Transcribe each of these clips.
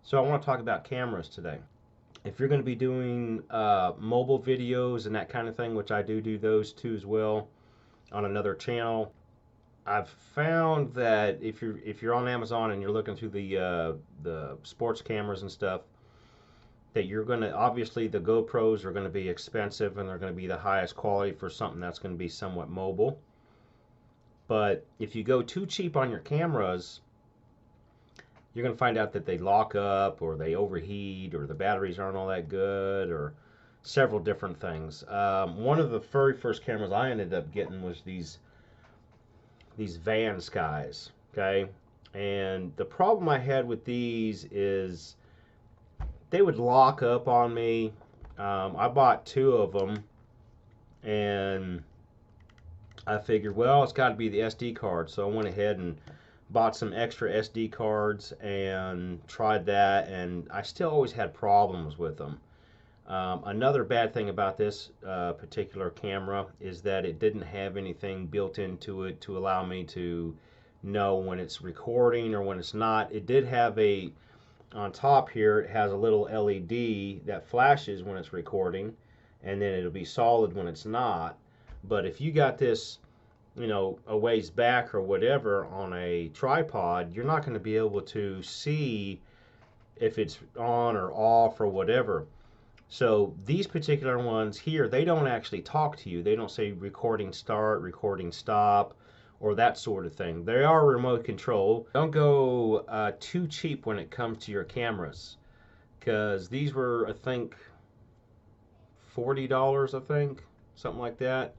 So I want to talk about cameras today. If you're going to be doing mobile videos and that kind of thing, which I do those too as well on another channel, I've found that if you're on Amazon and you're looking through the sports cameras and stuff, that you're going to, obviously the GoPros are going to be expensive and they're going to be the highest quality for something that's going to be somewhat mobile. But if you go too cheap on your cameras, you're going to find out that they lock up or they overheat or the batteries aren't all that good or several different things. One of the very first cameras I ended up getting was these Vanskys, okay? And the problem I had with these is they would lock up on me. I bought two of them and I figured, well, it's got to be the SD card. So I went ahead and bought some extra SD cards and tried that, and I still always had problems with them. Another bad thing about this particular camera is that it didn't have anything built into it to allow me to know when it's recording or when it's not. It did have on top here, it has a little LED that flashes when it's recording, and then it'll be solid when it's not. But if you got this, a ways back or whatever on a tripod, you're not going to be able to see if it's on or off or whatever. So these particular ones here, they don't actually talk to you. They don't say recording start, recording stop, or that sort of thing. They are remote control. Don't go too cheap when it comes to your cameras, because these were, I think, $40, I think, something like that.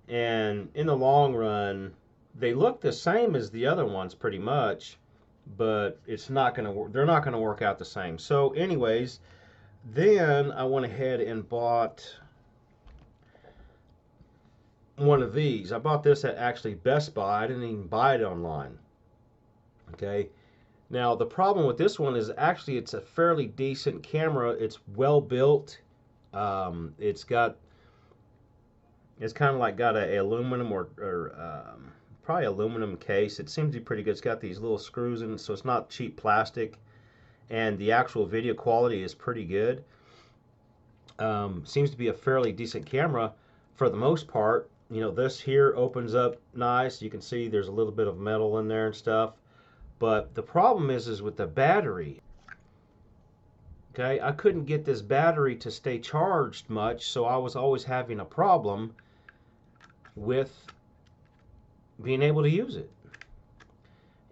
And in the long run, they look the same as the other ones pretty much, but it's not going to work. They're not going to work out the same. So anyways, then I went ahead and bought one of these. I bought this at actually Best Buy. I didn't even buy it online. Okay. Now the problem with this one is actually it's a fairly decent camera. It's well built. It's kind of like got a aluminum or probably aluminum case. It seems to be pretty good. It's got these little screws in it, so it's not cheap plastic. And the actual video quality is pretty good. Seems to be a fairly decent camera for the most part. This here opens up nice. You can see there's a little bit of metal in there and stuff. But the problem is with the battery. Okay, I couldn't get this battery to stay charged much, so I was always having a problem with being able to use it.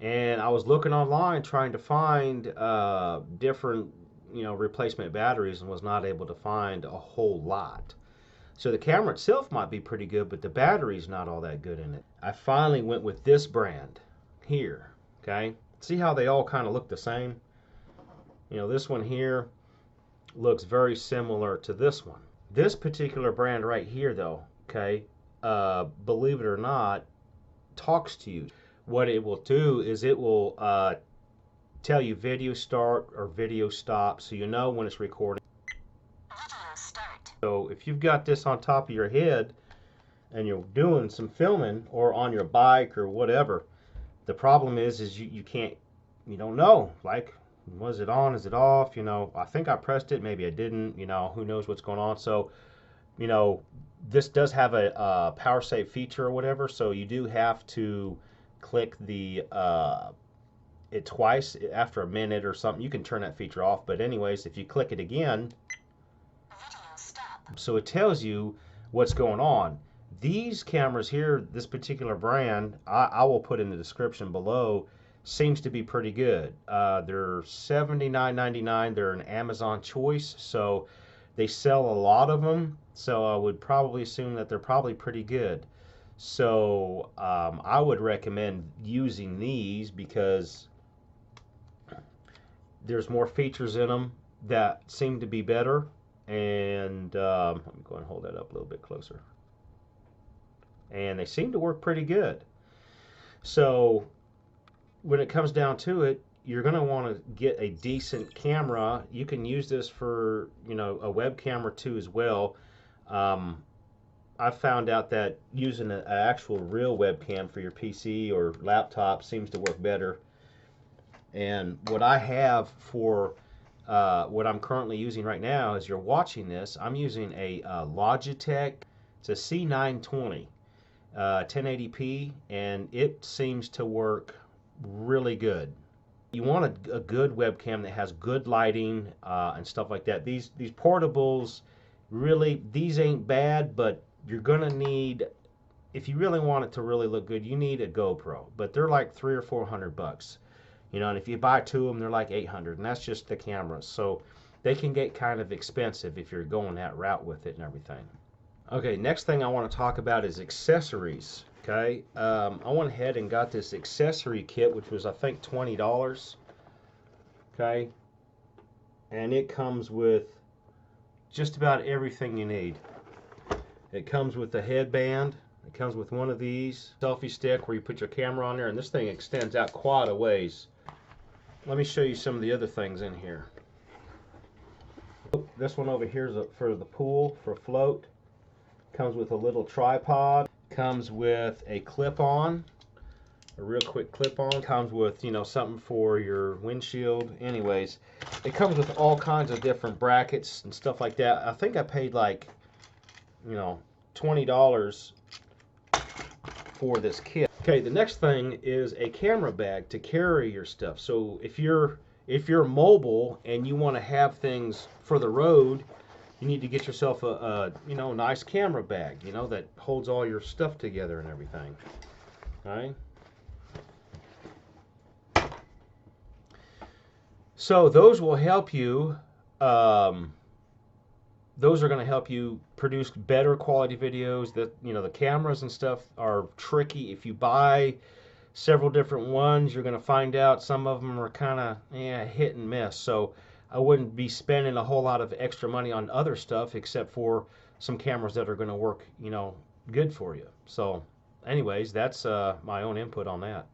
And I was looking online trying to find different replacement batteries and was not able to find a whole lot. So the camera itself might be pretty good, but the battery's not all that good in it. I finally went with this brand here. Okay, see how they all kind of look the same? This one here looks very similar to this one. This particular brand right here though, okay, believe it or not, talks to you. What it will do is it will tell you video start or video stop, so you know when it's recording. Video start. So if you've got this on top of your head and you're doing some filming or on your bike or whatever, the problem is you can't, you don't know, like, was it on, is it off? I think I pressed it, maybe I didn't, who knows what's going on. So this does have a power save feature or whatever, so you do have to click it twice after a minute or something. You can turn that feature off, but anyways, if you click it again, so it tells you what's going on. These cameras here, this particular brand, I will put in the description below, seems to be pretty good. They're $79.99. They're an Amazon choice, so they sell a lot of them, so I would probably assume that they're probably pretty good. So I would recommend using these because there's more features in them that seem to be better, And let me go and hold that up a little bit closer. And they seem to work pretty good. So when it comes down to it, you're going to want to get a decent camera. You can use this for, you know, a webcam or two as well. I found out that using an actual real webcam for your PC or laptop seems to work better. And what I have for what I'm currently using right now, as you're watching this, I'm using a Logitech. It's a C920 1080p, and it seems to work really good. You want a good webcam that has good lighting and stuff like that. These portables, really, these ain't bad, but you're gonna need, if you really want it to really look good, you need a GoPro. But they're like $300 or $400, you know. And if you buy two of them, they're like $800, and that's just the cameras. So they can get kind of expensive if you're going that route with it and everything. Okay, next thing I want to talk about is accessories. Okay, I went ahead and got this accessory kit, which was I think $20. Okay, and it comes with just about everything you need. It comes with a headband. It comes with one of these selfie stick where you put your camera on there, and this thing extends out quite a ways. Let me show you some of the other things in here. This one over here is for the pool, for float. Comes with a little tripod. Comes with a clip-on, a real quick clip-on. Comes with, you know, something for your windshield. Anyways, it comes with all kinds of different brackets and stuff like that. I think I paid like, you know, $20 for this kit. Okay, the next thing is a camera bag to carry your stuff. So if you're mobile and you want to have things for the road, you need to get yourself a you know, nice camera bag, you know, that holds all your stuff together and everything. All right. So those will help you. Those are going to help you produce better quality videos. That, you know, the cameras and stuff are tricky. If you buy several different ones, you're going to find out some of them are kind of hit and miss. So I wouldn't be spending a whole lot of extra money on other stuff except for some cameras that are going to work, you know, good for you. So anyways, that's my own input on that.